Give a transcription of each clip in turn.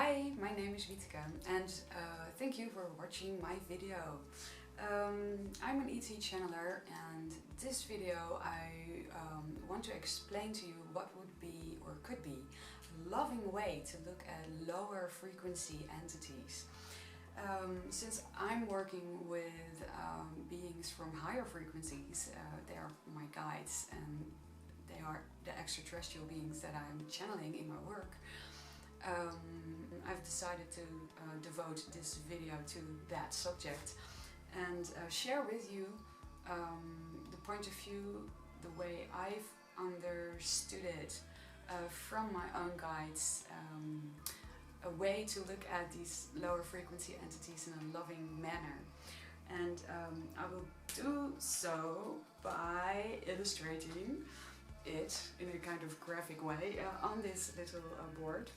Hi, my name is Wietke and thank you for watching my video. I'm an ET channeler, and this video I want to explain to you what would be or could be a loving way to look at lower frequency entities. Since I'm working with beings from higher frequencies, they are my guides and they are the extraterrestrial beings that I'm channeling in my work. I've decided to devote this video to that subject and share with you the point of view, the way I've understood it from my own guides, a way to look at these lower frequency entities in a loving manner. And I will do so by illustrating it in a kind of graphic way on this little board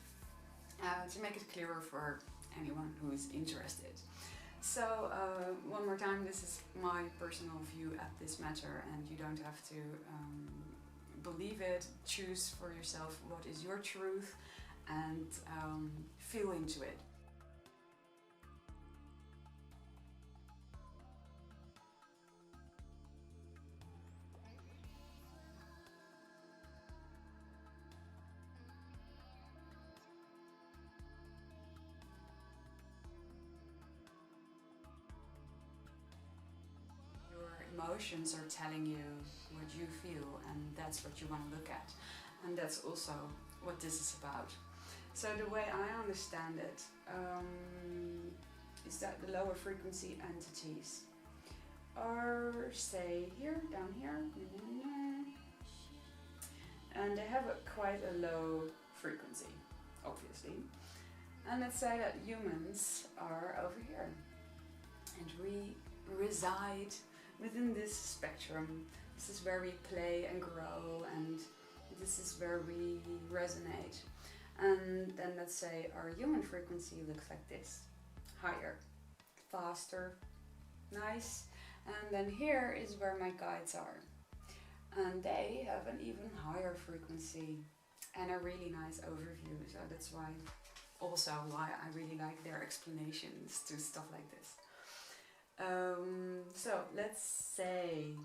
to make it clearer for anyone who is interested. So one more time, this is my personal view at this matter, and you don't have to believe it. Choose for yourself what is your truth and feel into it. Your emotions are telling you what you feel, and that's what you want to look at. And that's also what this is about. So the way I understand it is that the lower frequency entities are, say, here, down here, and they have quite a low frequency, obviously. And let's say that humans are over here, and we reside within this spectrum. This is where we play and grow, and this is where we resonate. And then let's say our human frequency looks like this: higher, faster, nice. And then here is where my guides are, and they have an even higher frequency and a really nice overview. So that's why I really like their explanations to stuff like this. So let's say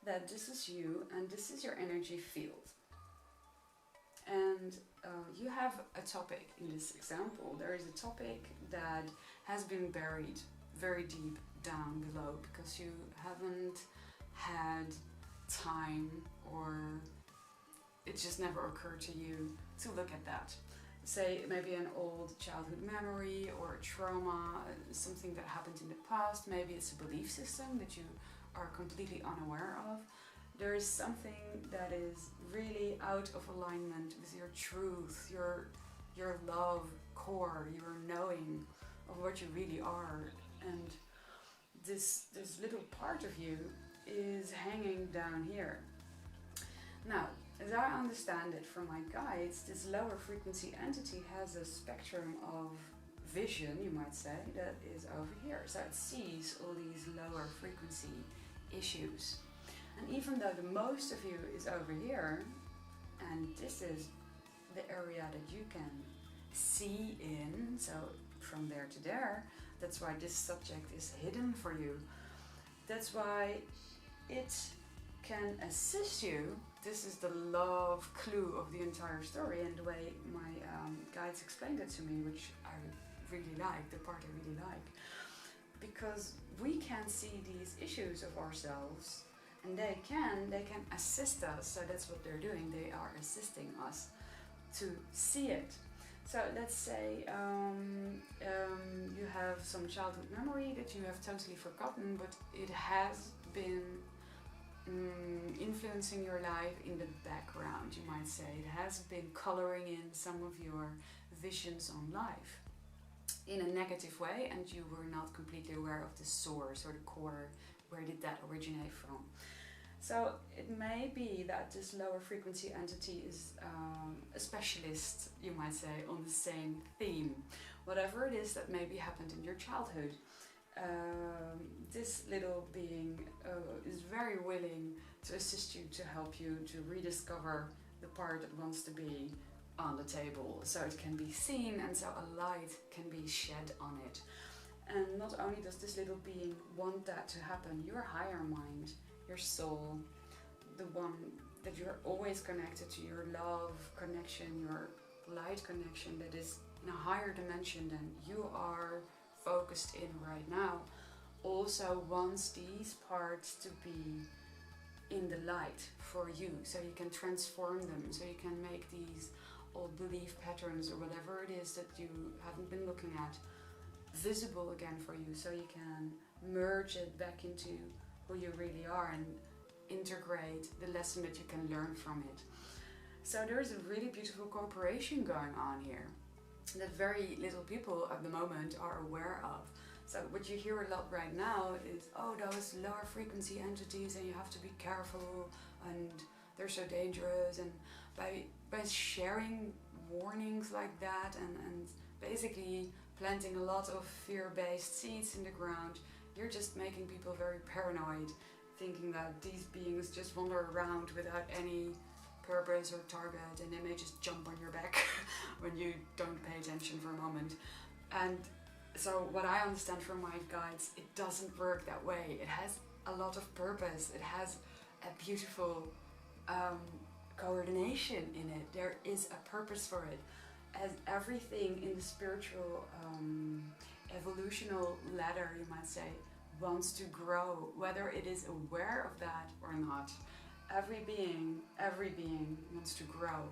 that this is you and this is your energy field, and you have a topic. In this example, there is a topic that has been buried very deep down below because you haven't had time, or it just never occurred to you to look at that. Say maybe an old childhood memory or a trauma, something that happened in the past. Maybe it's a belief system that you are completely unaware of. There is something that is really out of alignment with your truth, your love core, your knowing of what you really are. And this little part of you is hanging down here. Now, as I understand it from my guides, this lower frequency entity has a spectrum of vision, you might say, that is over here. So it sees all these lower frequency issues. And even though the most of you is over here, and this is the area that you can see in, so from there to there, that's why this subject is hidden for you. That's why it can assist you. This is the love clue of the entire story, and the way my guides explained it to me, which I really like, the part I really like, because we can see these issues of ourselves, and they can assist us. So that's what they're doing. They are assisting us to see it. So let's say you have some childhood memory that you have totally forgotten, but it has been influencing your life in the background, you might say. It has been coloring in some of your visions on life in a negative way, and you were not completely aware of the source or the core. Where did that originate from? So it may be that this lower frequency entity is a specialist, you might say, on the same theme. Whatever it is that maybe happened in your childhood, this little being is very willing to assist you, to help you to rediscover the part that wants to be on the table so it can be seen and so a light can be shed on it. And not only does this little being want that to happen, your higher mind, your soul, the one that you're always connected to, your love connection, your light connection that is in a higher dimension than you are focused in right now, also wants these parts to be in the light for you, so you can transform them, so you can make these old belief patterns or whatever it is that you haven't been looking at visible again for you, so you can merge it back into who you really are and integrate the lesson that you can learn from it. So there's a really beautiful cooperation going on here that very little people at the moment are aware of. So what you hear a lot right now is, oh, those lower frequency entities and you have to be careful and they're so dangerous. And by sharing warnings like that and basically planting a lot of fear-based seeds in the ground, you're just making people very paranoid, thinking that these beings just wander around without any purpose or target, and they may just jump on your back when you don't pay attention for a moment. And so what I understand from my guides, it doesn't work that way. It has a lot of purpose. It has a beautiful coordination in it. There is a purpose for it. As everything in the spiritual evolutional ladder, you might say, wants to grow, whether it is aware of that or not. Every being wants to grow.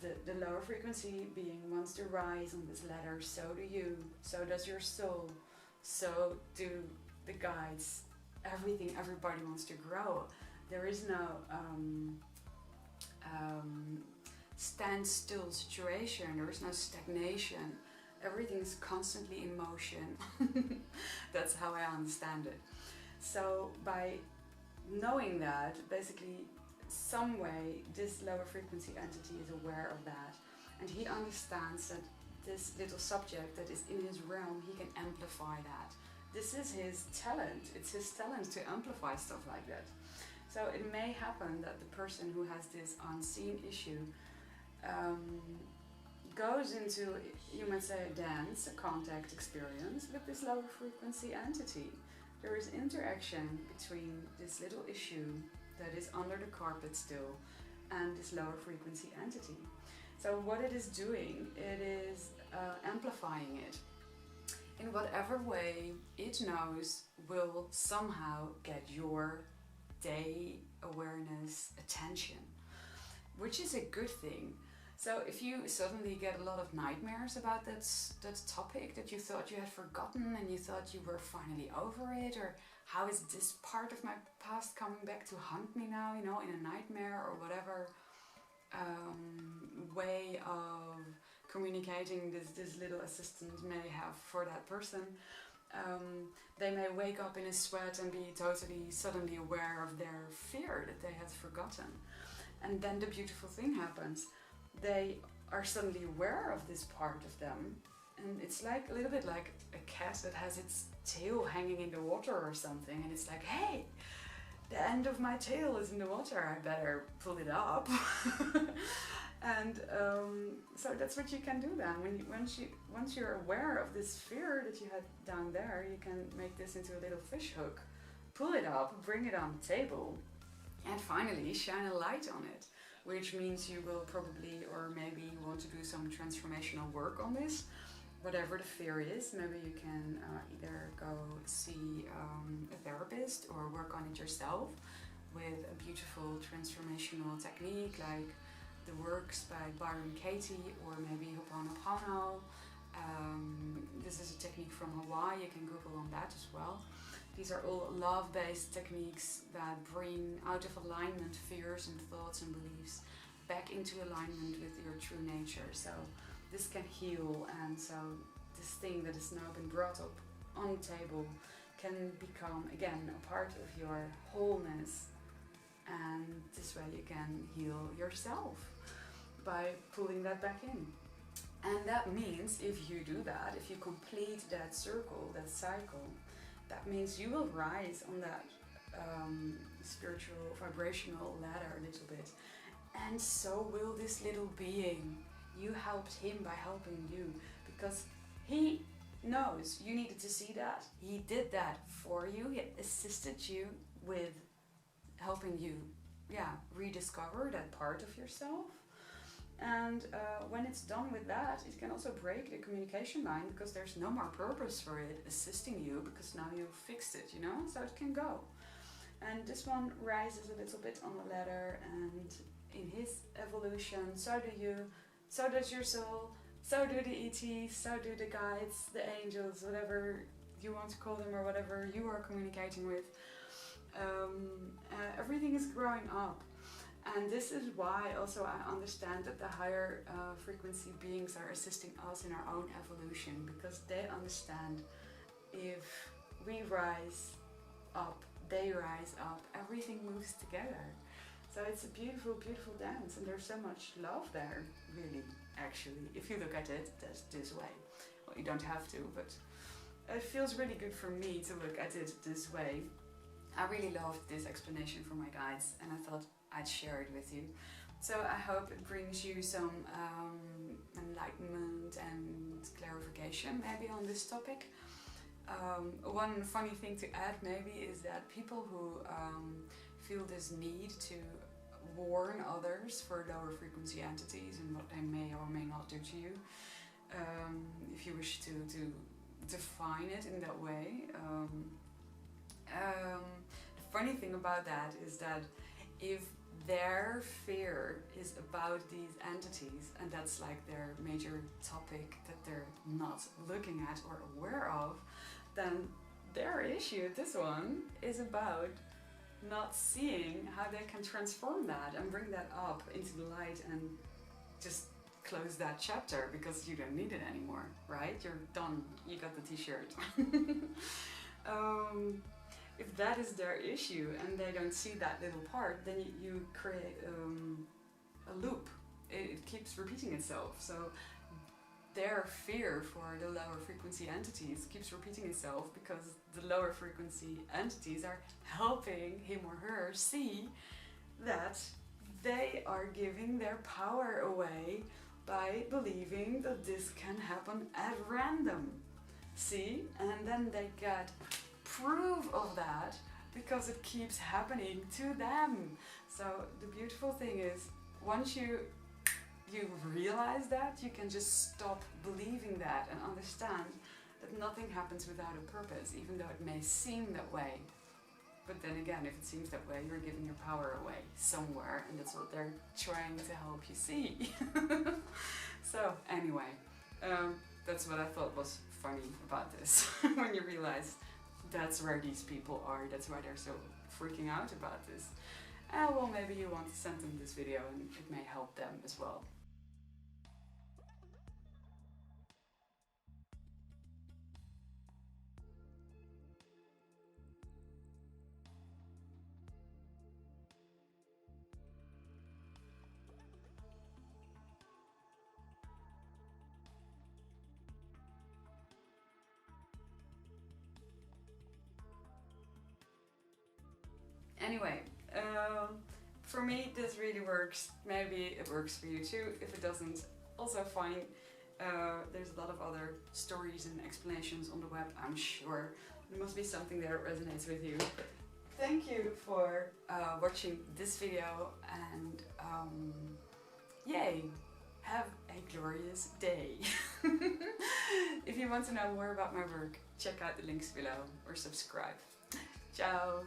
The lower frequency being wants to rise on this ladder, so do you, so does your soul, so do the guides. Everybody wants to grow. There is no standstill situation, there is no stagnation. Everything's constantly in motion. That's how I understand it. So by knowing that, basically some way this lower frequency entity is aware of that, and he understands that this little subject that is in his realm, he can amplify that. This is his talent. It's his talent to amplify stuff like that. So it may happen that the person who has this unseen issue goes into, you might say, a dance, a contact experience with this lower frequency entity. There is interaction between this little issue that is under the carpet still and this lower frequency entity. So what it is doing, it is amplifying it in whatever way it knows will somehow get your day awareness attention, which is a good thing. So if you suddenly get a lot of nightmares about that topic that you thought you had forgotten and you thought you were finally over it, or how is this part of my past coming back to haunt me now, you know, in a nightmare or whatever way of communicating this little assistant may have for that person, they may wake up in a sweat and be totally suddenly aware of their fear that they had forgotten. And then the beautiful thing happens. They are suddenly aware of this part of them, and it's like a little bit like a cat that has its tail hanging in the water or something, and it's like, hey, the end of my tail is in the water, I better pull it up. And so that's what you can do then. Once you're aware of this fear that you had down there, you can make this into a little fish hook, pull it up, bring it on the table, and finally shine a light on it. Which means you will probably, or maybe you want to do some transformational work on this, whatever the fear is. Maybe you can either go see a therapist or work on it yourself with a beautiful transformational technique like the works by Byron Katie, or maybe Ho'oponopono. This is a technique from Hawaii, you can Google on that as well. These are all love-based techniques that bring out of alignment fears and thoughts and beliefs back into alignment with your true nature. So this can heal, and so this thing that has now been brought up on the table can become again a part of your wholeness, and this way you can heal yourself by pulling that back in. And that means if you do that, if you complete that circle, that cycle, that means you will rise on that spiritual vibrational ladder a little bit, and so will this little being. you helped him by helping you, because he knows you needed to see that. He did that for you. He assisted you with helping you, rediscover that part of yourself. And when it's done with that, it can also break the communication line, because there's no more purpose for it assisting you, because now you've fixed it, you know, so it can go. And this one rises a little bit on the ladder, and in his evolution, so do you, so does your soul, so do the ETs, so do the guides, the angels, whatever you want to call them, or whatever you are communicating with. Everything is growing up. And this is why also I understand that the higher frequency beings are assisting us in our own evolution, because they understand if we rise up, they rise up, everything moves together. So it's a beautiful, beautiful dance, and there's so much love there, really, actually, if you look at it this way. Well, you don't have to, but it feels really good for me to look at it this way. I really loved this explanation for my guides, and I thought I'd share it with you. So I hope it brings you some enlightenment and clarification maybe on this topic. One funny thing to add maybe is that people who feel this need to warn others for lower frequency entities and what they may or may not do to you, if you wish to define it in that way. The funny thing about that is that if their fear is about these entities, and that's like their major topic that they're not looking at or aware of, then their issue, this one, is about not seeing how they can transform that and bring that up into the light and just close that chapter, because you don't need it anymore, right? You're done, you got the t-shirt. If that is their issue and they don't see that little part, then you create a loop. It keeps repeating itself. So their fear for the lower frequency entities keeps repeating itself, because the lower frequency entities are helping him or her see that they are giving their power away by believing that this can happen at random. See? And then they get proof of that because it keeps happening to them. So the beautiful thing is, once you realize that, you can just stop believing that and understand that nothing happens without a purpose, even though it may seem that way. But then again, if it seems that way, you're giving your power away somewhere, and that's what they're trying to help you see. So anyway, that's what I thought was funny about this. When you realize that's where these people are, that's why they're so freaking out about this. Well, maybe you want to send them this video and it may help them as well. Anyway, for me this really works. Maybe it works for you too. If it doesn't, also fine. There's a lot of other stories and explanations on the web, I'm sure. There must be something that resonates with you. Thank you for watching this video, and yay! Have a glorious day. If you want to know more about my work, check out the links below or subscribe. Ciao!